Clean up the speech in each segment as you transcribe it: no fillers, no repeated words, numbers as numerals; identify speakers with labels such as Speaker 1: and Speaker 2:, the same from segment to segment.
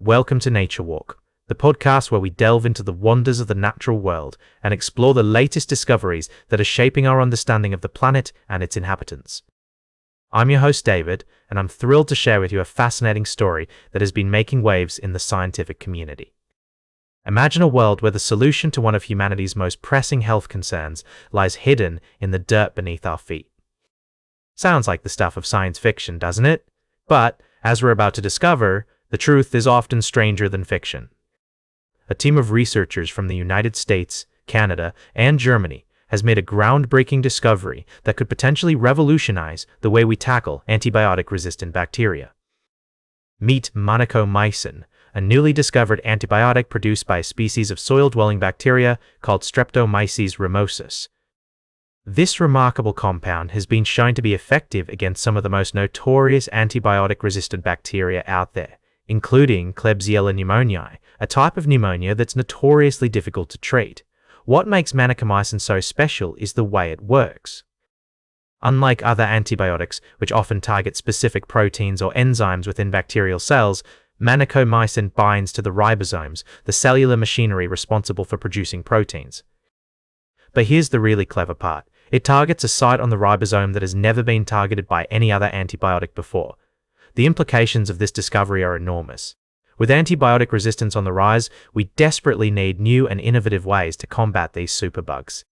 Speaker 1: Welcome to Nature Walk, the podcast where we delve into the wonders of the natural world and explore the latest discoveries that are shaping our understanding of the planet and its inhabitants. I'm your host David, and I'm thrilled to share with you a fascinating story that has been making waves in the scientific community. Imagine a world where the solution to one of humanity's most pressing health concerns lies hidden in the dirt beneath our feet. Sounds like the stuff of science fiction, doesn't it? But, as we're about to discover, the truth is often stranger than fiction. A team of researchers from the United States, Canada, and Germany has made a groundbreaking discovery that could potentially revolutionize the way we tackle antibiotic-resistant bacteria. Meet Manikomycin, a newly discovered antibiotic produced by a species of soil-dwelling bacteria called Streptomyces ramosus. This remarkable compound has been shown to be effective against some of the most notorious antibiotic-resistant bacteria out there, including Klebsiella pneumoniae, a type of pneumonia that's notoriously difficult to treat. What makes Manikomycin so special is the way it works. Unlike other antibiotics, which often target specific proteins or enzymes within bacterial cells, Manikomycin binds to the ribosomes, the cellular machinery responsible for producing proteins. But here's the really clever part. It targets a site on the ribosome that has never been targeted by any other antibiotic before. The implications of this discovery are enormous. With antibiotic resistance on the rise, we desperately need new and innovative ways to combat these superbugs.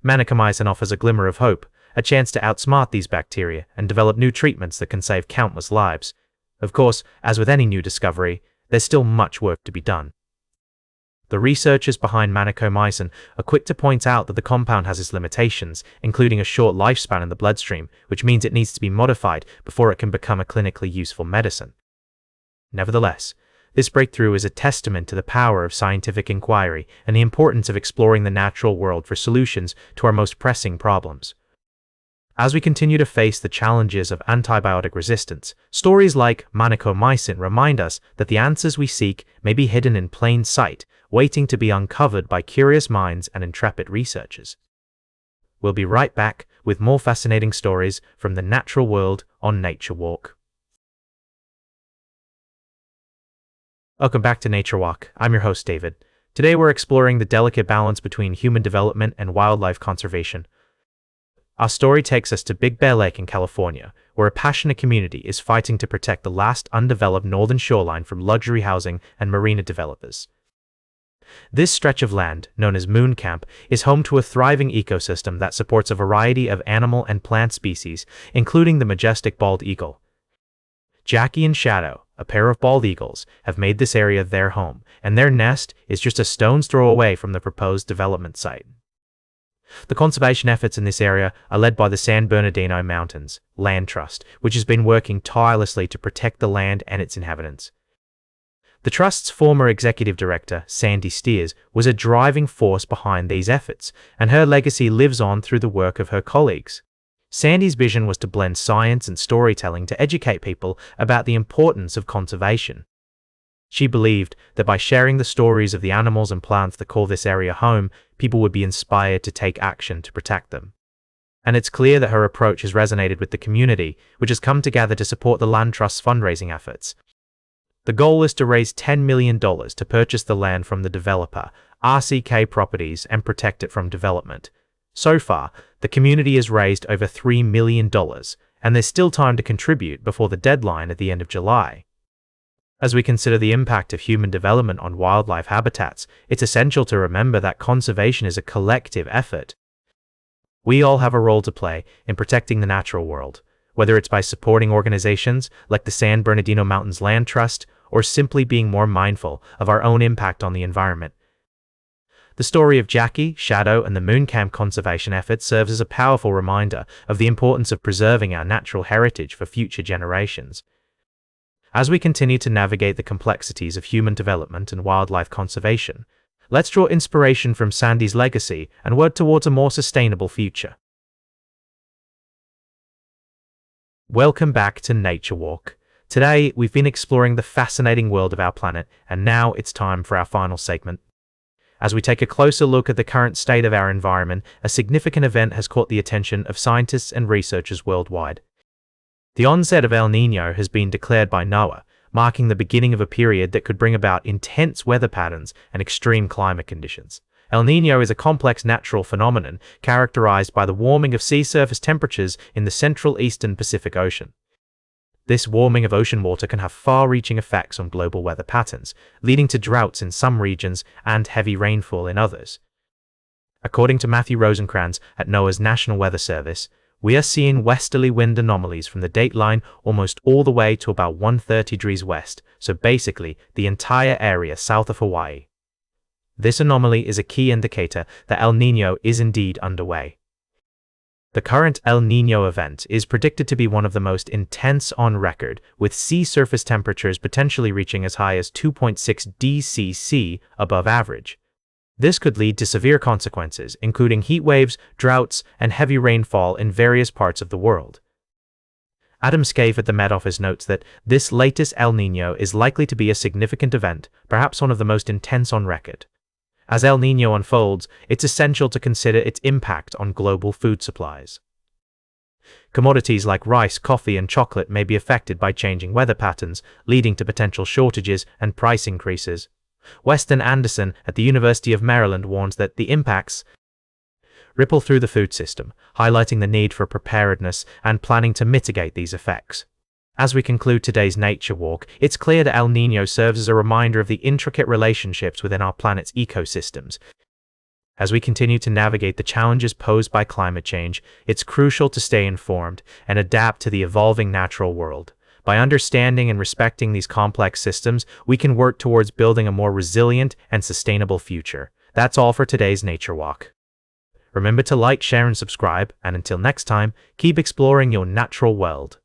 Speaker 1: Manikomycin offers a glimmer of hope, a chance to outsmart these bacteria and develop new treatments that can save countless lives. Of course, as with any new discovery, there's still much work to be done. The researchers behind Manikomycin are quick to point out that the compound has its limitations, including a short lifespan in the bloodstream, which means it needs to be modified before it can become a clinically useful medicine. Nevertheless, this breakthrough is a testament to the power of scientific inquiry and the importance of exploring the natural world for solutions to our most pressing problems. As we continue to face the challenges of antibiotic resistance, stories like Manikomycin remind us that the answers we seek may be hidden in plain sight, waiting to be uncovered by curious minds and intrepid researchers. We'll be right back with more fascinating stories from the natural world on Nature Walk. Welcome back to Nature Walk. I'm your host David. Today we're exploring the delicate balance between human development and wildlife conservation. Our story takes us to Big Bear Lake in California, where a passionate community is fighting to protect the last undeveloped northern shoreline from luxury housing and marina developers. This stretch of land, known as Moon Camp, is home to a thriving ecosystem that supports a variety of animal and plant species, including the majestic bald eagle. Jackie and Shadow, a pair of bald eagles, have made this area their home, and their nest is just a stone's throw away from the proposed development site. The conservation efforts in this area are led by the San Bernardino Mountains Land Trust, which has been working tirelessly to protect the land and its inhabitants. The Trust's former executive director, Sandy Steers, was a driving force behind these efforts, and her legacy lives on through the work of her colleagues. Sandy's vision was to blend science and storytelling to educate people about the importance of conservation. She believed that by sharing the stories of the animals and plants that call this area home, people would be inspired to take action to protect them. And it's clear that her approach has resonated with the community, which has come together to support the Land Trust's fundraising efforts. The goal is to raise $10 million to purchase the land from the developer, RCK Properties, and protect it from development. So far, the community has raised over $3 million, and there's still time to contribute before the deadline at the end of July. As we consider the impact of human development on wildlife habitats, it's essential to remember that conservation is a collective effort. We all have a role to play in protecting the natural world, whether it's by supporting organizations like the San Bernardino Mountains Land Trust or simply being more mindful of our own impact on the environment. The story of Jackie, Shadow, and the Moon Camp conservation efforts serves as a powerful reminder of the importance of preserving our natural heritage for future generations. As we continue to navigate the complexities of human development and wildlife conservation, let's draw inspiration from Sandy's legacy and work towards a more sustainable future. Welcome back to Nature Walk. Today, we've been exploring the fascinating world of our planet, and now it's time for our final segment. As we take a closer look at the current state of our environment, a significant event has caught the attention of scientists and researchers worldwide. The onset of El Niño has been declared by NOAA, marking the beginning of a period that could bring about intense weather patterns and extreme climate conditions. El Niño is a complex natural phenomenon characterized by the warming of sea surface temperatures in the central eastern Pacific Ocean. This warming of ocean water can have far-reaching effects on global weather patterns, leading to droughts in some regions and heavy rainfall in others. According to Matthew Rosenkrantz at NOAA's National Weather Service, we are seeing westerly wind anomalies from the dateline almost all the way to about 130 degrees west, so basically the entire area south of Hawaii. This anomaly is a key indicator that El Niño is indeed underway. The current El Niño event is predicted to be one of the most intense on record, with sea surface temperatures potentially reaching as high as 2.6 dCc above average. This could lead to severe consequences, including heat waves, droughts, and heavy rainfall in various parts of the world. Adam Scaife at the Met Office notes that this latest El Niño is likely to be a significant event, perhaps one of the most intense on record. As El Niño unfolds, it's essential to consider its impact on global food supplies. Commodities like rice, coffee, and chocolate may be affected by changing weather patterns, leading to potential shortages and price increases. Weston Anderson at the University of Maryland warns that the impacts ripple through the food system, highlighting the need for preparedness and planning to mitigate these effects. As we conclude today's nature walk, it's clear that El Niño serves as a reminder of the intricate relationships within our planet's ecosystems. As we continue to navigate the challenges posed by climate change, it's crucial to stay informed and adapt to the evolving natural world. By understanding and respecting these complex systems, we can work towards building a more resilient and sustainable future. That's all for today's Nature Walk. Remember to like, share, and subscribe, and until next time, keep exploring your natural world.